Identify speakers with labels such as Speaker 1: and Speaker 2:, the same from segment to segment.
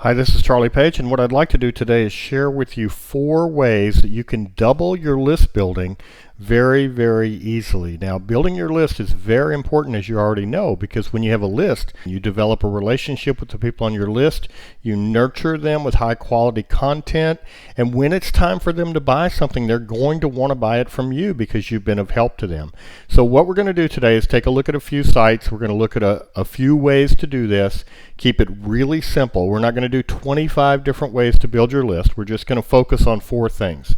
Speaker 1: Hi, this is Charlie Page, and what I'd like to do today is share with you 4 ways that you can double your list building very, very easily. Now, building your list is very important, as you already know, because when you have a list, you develop a relationship with the people on your list, you nurture them with high quality content, and when it's time for them to buy something, they're going to want to buy it from you because you've been of help to them. So what we're going to do today is take a look at a few sites. We're going to look at a few ways to do this. Keep it really simple. We're not going to do 25 different ways to build your list. We're just going to focus on 4 things.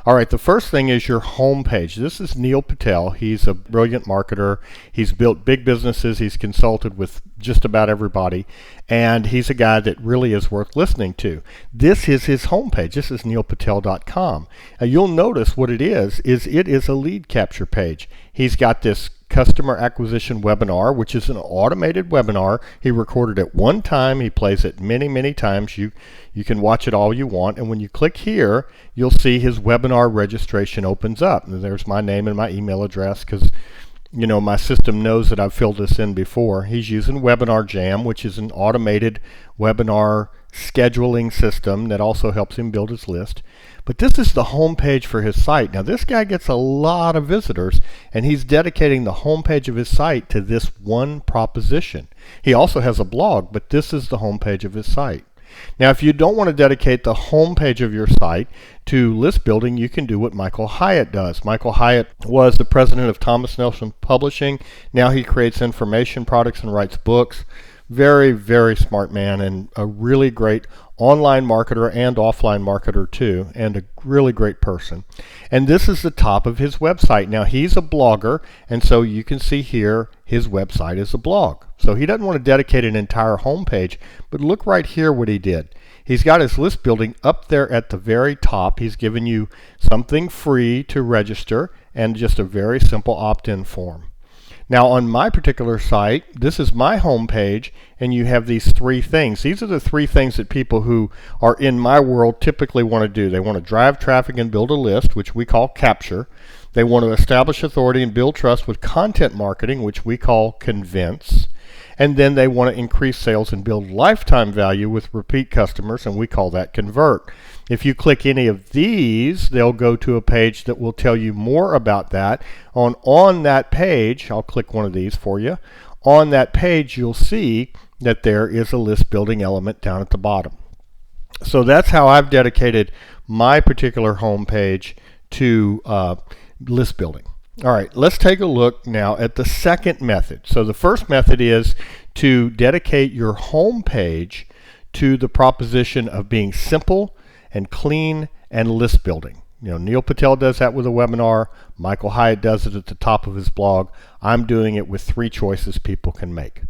Speaker 1: All right, the first thing is your home page. This is Neil Patel. He's a brilliant marketer. He's built big businesses. He's consulted with just about everybody, and he's a guy that really is worth listening to. This is his homepage. This is neilpatel.com. You'll notice what it is a lead capture page. He's got this customer acquisition webinar, which is an automated webinar. He recorded it one time. He plays it many, many times. You can watch it all you want. And when you click here, you'll see his webinar registration opens up. And there's my name and my email address because my system knows that I've filled this in before. He's using Webinar Jam, which is an automated webinar scheduling system that also helps him build his list. But this is the home page for his site. Now, this guy gets a lot of visitors, and he's dedicating the home page of his site to this one proposition. He also has a blog, but this is the home page of his site. Now, if you don't want to dedicate the home page of your site to list building, you can do what Michael Hyatt does. Michael Hyatt was the president of Thomas Nelson Publishing. Now he creates information products and writes books. Very, very smart man, and a really great online marketer and offline marketer too, and a really great person. And this is the top of his website. Now, he's a blogger, and so you can see here his website is a blog. So he doesn't want to dedicate an entire homepage, but look right here what he did. He's got his list building up there at the very top. He's given you something free to register and just a very simple opt-in form. Now, on my particular site, this is my home page, and you have these 3 things. These are the 3 things that people who are in my world typically want to do. They want to drive traffic and build a list, which we call capture. They want to establish authority and build trust with content marketing, which we call convince. And then they want to increase sales and build lifetime value with repeat customers, and we call that convert. If you click any of these, they'll go to a page that will tell you more about that. On that page, I'll click one of these for you. On that page, you'll see that there is a list building element down at the bottom. So that's how I've dedicated my particular home page to list building. All right, let's take a look now at the second method. So the first method is to dedicate your home page to the proposition of being simple and clean and list building. Neil Patel does that with a webinar. Michael Hyatt does it at the top of his blog. I'm doing it with 3 choices people can make.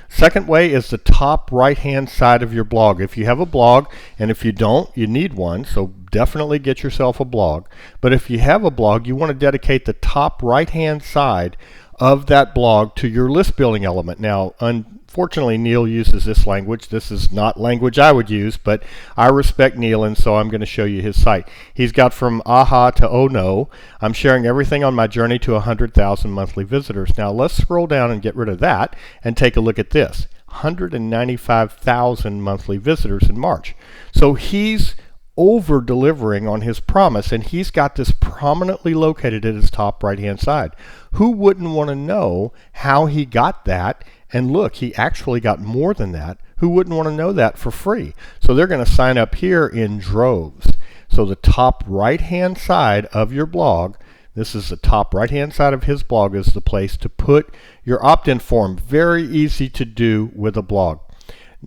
Speaker 1: Second way is the top right-hand side of your blog. If you have a blog, and if you don't, you need one, so definitely get yourself a blog. But if you have a blog, you want to dedicate the top right-hand side of that blog to your list building element. Now, unfortunately, Neil uses this language. This is not language I would use, but I respect Neil, and so I'm going to show you his site. He's got from aha to oh no. I'm sharing everything on my journey to 100,000 monthly visitors. Now, let's scroll down and get rid of that and take a look at this. 195,000 monthly visitors in March. So he's over delivering on his promise, and he's got this prominently located at his top right hand side. Who wouldn't want to know how he got that? And look, he actually got more than that. Who wouldn't want to know that for free? So they're going to sign up here in droves. So the top right hand side of your blog, this is the top right hand side of his blog, is the place to put your opt-in form. Very easy to do with a blog.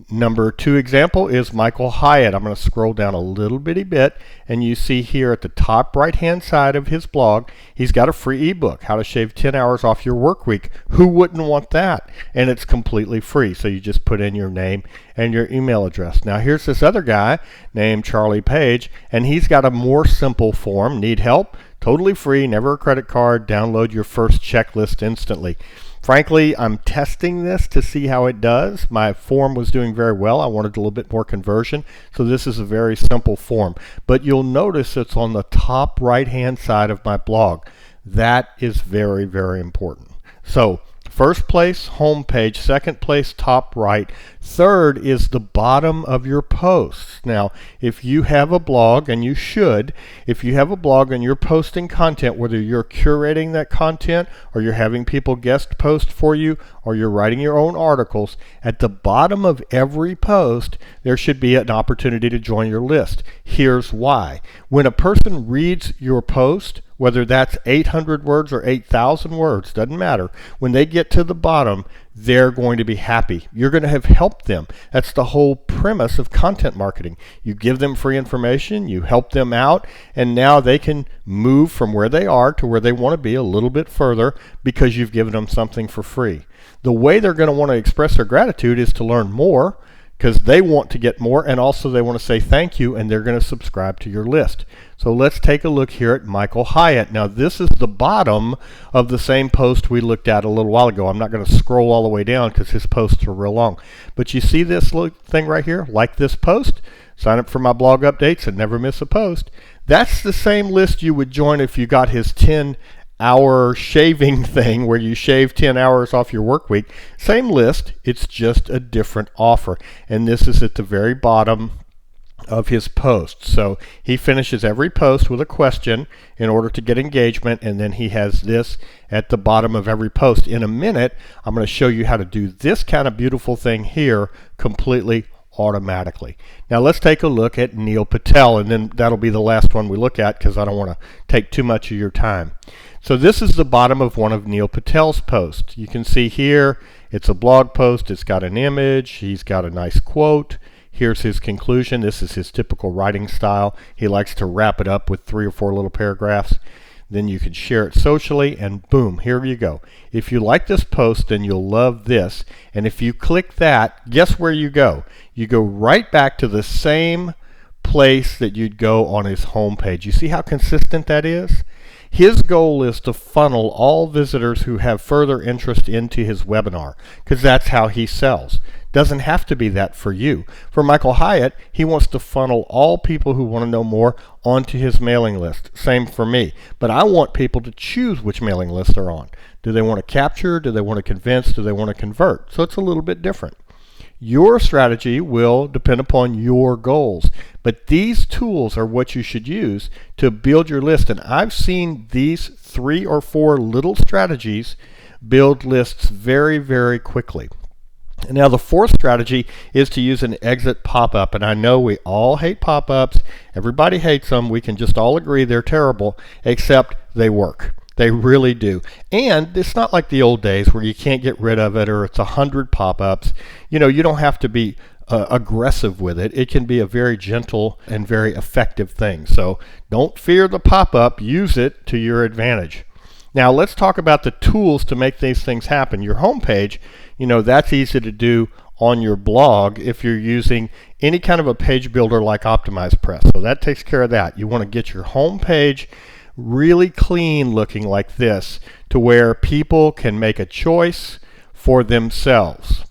Speaker 1: Number 2 example is Michael Hyatt. I'm going to scroll down a little bitty bit, and you see here at the top right hand side of his blog, he's got a free ebook, How to Shave 10 Hours Off Your Work Week. Who wouldn't want that? And it's completely free, so you just put in your name and your email address. Now here's this other guy named Charlie Page, and he's got a more simple form. Need help? Totally free, never a credit card. Download your first checklist instantly. Frankly, I'm testing this to see how it does. My form was doing very well. I wanted a little bit more conversion, so this is a very simple form. But you'll notice it's on the top right-hand side of my blog. That is very, very important. So First place, home page. Second place, top right. Third is the bottom of your posts. Now, if you have a blog, and you should, if you have a blog and you're posting content, whether you're curating that content or you're having people guest post for you or you're writing your own articles, at the bottom of every post, there should be an opportunity to join your list. Here's why. When a person reads your post, whether that's 800 words or 8,000 words, doesn't matter. When they get to the bottom, they're going to be happy. You're going to have helped them. That's the whole premise of content marketing. You give them free information, you help them out, and now they can move from where they are to where they want to be a little bit further because you've given them something for free. The way they're going to want to express their gratitude is to learn more, because they want to get more, and also they want to say thank you, and they're going to subscribe to your list. So let's take a look here at Michael Hyatt. Now this is the bottom of the same post we looked at a little while ago. I'm not going to scroll all the way down because his posts are real long. But you see this thing right here? Like this post, sign up for my blog updates and never miss a post. That's the same list you would join if you got his 10-hour shaving thing where you shave 10 hours off your work week. Same list, it's just a different offer. And this is at the very bottom of his post. So he finishes every post with a question in order to get engagement, and then he has this at the bottom of every post. In a minute, I'm going to show you how to do this kind of beautiful thing here completely automatically. Now let's take a look at Neil Patel, and then that'll be the last one we look at because I don't want to take too much of your time. So this is the bottom of one of Neil Patel's posts. You can see here it's a blog post. It's got an image. He's got a nice quote. Here's his conclusion. This is his typical writing style. He likes to wrap it up with 3 or 4 little paragraphs. Then you can share it socially, and boom, here you go. If you like this post, then you'll love this. And if you click that, guess where you go? You go right back to the same place that you'd go on his homepage. You see how consistent that is? His goal is to funnel all visitors who have further interest into his webinar, because that's how he sells. Doesn't have to be that for you. For Michael Hyatt, he wants to funnel all people who want to know more onto his mailing list. Same for me. But I want people to choose which mailing list they're on. Do they want to capture? Do they want to convince? Do they want to convert? So it's a little bit different. Your strategy will depend upon your goals, but these tools are what you should use to build your list. And I've seen these 3 or 4 little strategies build lists very, very quickly. And now the fourth strategy is to use an exit pop-up. And I know we all hate pop-ups. Everybody hates them. We can just all agree they're terrible, except they work. They really do. And it's not like the old days where you can't get rid of it or it's 100 pop-ups. You know, you don't have to be aggressive with it. It can be a very gentle and very effective thing. So don't fear the pop-up. Use it to your advantage. Now let's talk about the tools to make these things happen. Your homepage, you know, that's easy to do on your blog if you're using any kind of a page builder like OptimizePress. So that takes care of that. You want to get your homepage really clean looking like this to where people can make a choice for themselves.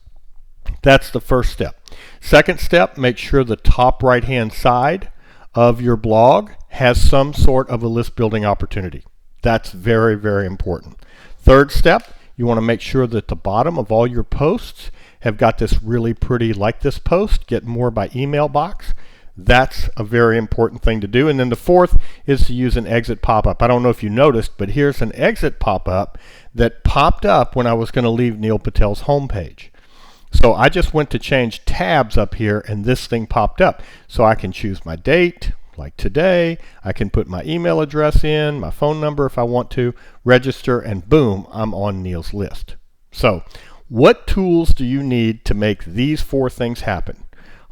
Speaker 1: That's the first step. Second step, make sure the top right hand side of your blog has some sort of a list building opportunity. That's very, very important. Third step, you want to make sure that the bottom of all your posts have got this really pretty, like this post, get more by email box. That's a very important thing to do. And then the fourth is to use an exit pop-up. I don't know if you noticed, but here's an exit pop-up that popped up when I was going to leave Neil Patel's homepage. So I just went to change tabs up here, and this thing popped up. So I can choose my date, like today. I can put my email address in, my phone number if I want to, register, and boom, I'm on Neil's list. So what tools do you need to make these 4 things happen?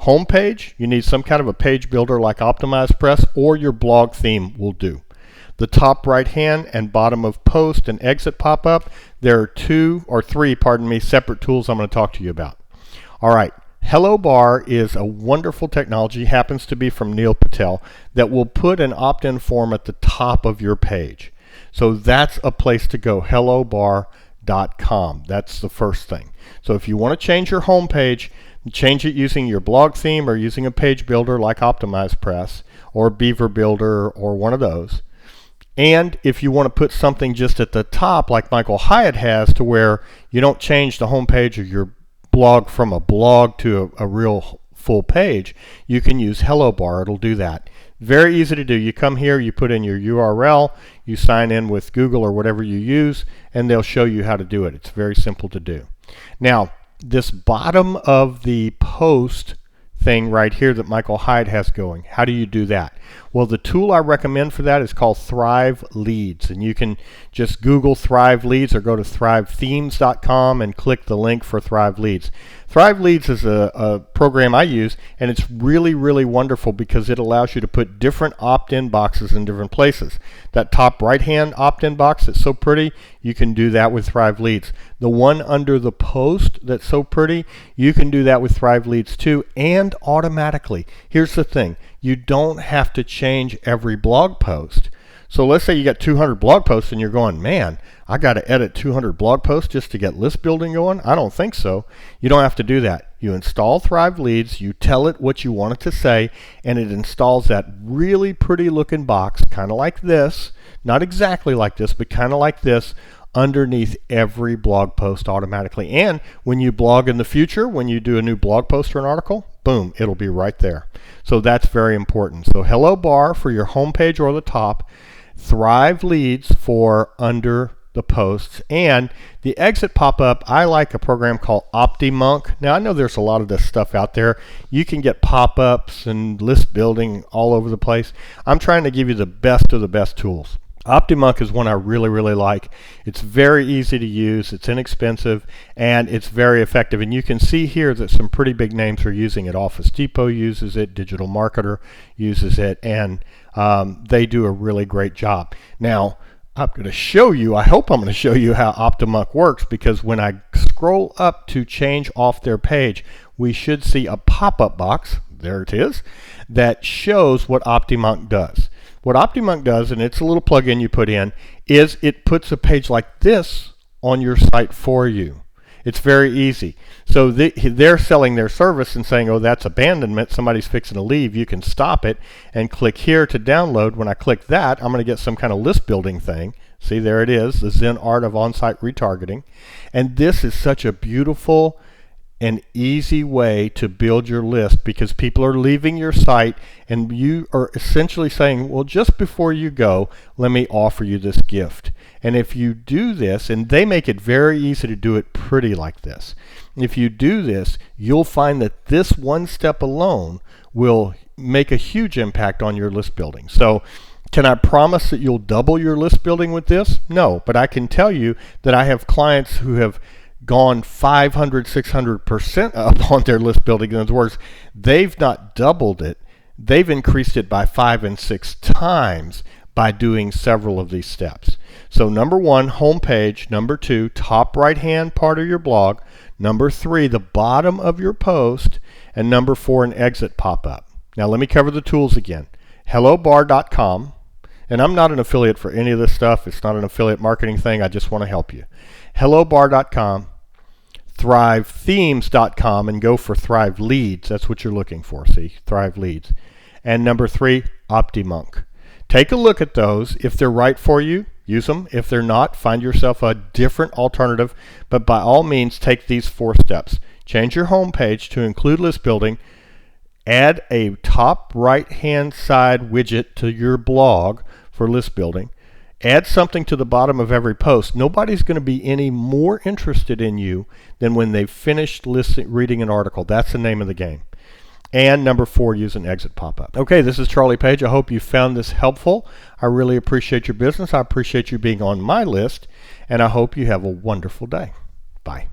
Speaker 1: Homepage, you need some kind of a page builder like OptimizePress, or your blog theme will do. The top right hand and bottom of post and exit pop-up, there are 2 or 3, separate tools I'm going to talk to you about. All right, HelloBar is a wonderful technology, happens to be from Neil Patel, that will put an opt-in form at the top of your page. So that's a place to go, hellobar.com. That's the first thing. So if you want to change your homepage, change it using your blog theme or using a page builder like OptimizePress or Beaver Builder or one of those. And if you want to put something just at the top like Michael Hyatt has, to where you don't change the home page of your blog from a blog to a real full page, you can use Hello Bar. It'll do that. Very easy to do. You come here, you put in your URL, you sign in with Google or whatever you use, and they'll show you how to do it. It's very simple to do. Now, this bottom of the post thing right here that Michael Hyatt has going, how do you do that? Well, the tool I recommend for that is called Thrive Leads, and you can just Google Thrive Leads or go to thrivethemes.com and click the link for Thrive Leads. Thrive Leads is a program I use, and it's really, really wonderful because it allows you to put different opt-in boxes in different places. That top right-hand opt-in box that's so pretty, you can do that with Thrive Leads. The one under the post that's so pretty, you can do that with Thrive Leads too, and automatically. Here's the thing, you don't have to change every blog post. So let's say you got 200 blog posts and you're going, man, I got to edit 200 blog posts just to get list building going? I don't think so. You don't have to do that. You install Thrive Leads, you tell it what you want it to say, and it installs that really pretty looking box, kind of like this, not exactly like this, but kind of like this, underneath every blog post automatically. And when you blog in the future, when you do a new blog post or an article, boom, it'll be right there. So that's very important. So Hello Bar for your homepage or the top, Thrive Leads for under the posts, and the exit pop-up, I like a program called OptiMonk. Now I know there's a lot of this stuff out there. You can get pop-ups and list building all over the place. I'm trying to give you the best of the best tools. OptiMonk is one I really, really like. It's very easy to use, it's inexpensive, and it's very effective. And you can see here that some pretty big names are using it. Office Depot uses it, Digital Marketer uses it, and they do a really great job. Now, I'm going to show you, I hope I'm going to show you how OptiMonk works, because when I scroll up to change off their page, we should see a pop-up box, there it is, that shows what OptiMonk does. What OptiMonk does, and it's a little plugin you put in, is it puts a page like this on your site for you. It's very easy. So they're selling their service and saying, oh, that's abandonment, somebody's fixing to leave. You can stop it and click here to download. When I click that, I'm going to get some kind of list building thing. See, there it is, the Zen Art of On-Site Retargeting. And this is such a beautiful and easy way to build your list, because people are leaving your site and you are essentially saying, well, just before you go, let me offer you this gift. And if you do this, and they make it very easy to do it pretty like this, if you do this, you'll find that this one step alone will make a huge impact on your list building. So can I promise that you'll double your list building with this? No, but I can tell you that I have clients who have gone 500, 600% up on their list building. In other words, they've not doubled it, they've increased it by 5 and 6 times by doing several of these steps. So number 1, homepage. Number 2, top right hand part of your blog. Number 3, the bottom of your post. And number 4, an exit pop-up. Now let me cover the tools again. HelloBar.com. And I'm not an affiliate for any of this stuff. It's not an affiliate marketing thing. I just want to help you. HelloBar.com, ThriveThemes.com, and go for Thrive Leads. That's what you're looking for. See, Thrive Leads. And number 3, OptiMonk. Take a look at those. If they're right for you, use them. If they're not, find yourself a different alternative. But by all means, take these 4 steps. Change your home page to include list building. Add a top right-hand side widget to your blog for list building. Add something to the bottom of every post. Nobody's going to be any more interested in you than when they've finished reading an article. That's the name of the game. And number 4, use an exit pop-up. Okay, this is Charlie Page. I hope you found this helpful. I really appreciate your business. I appreciate you being on my list, and I hope you have a wonderful day. Bye.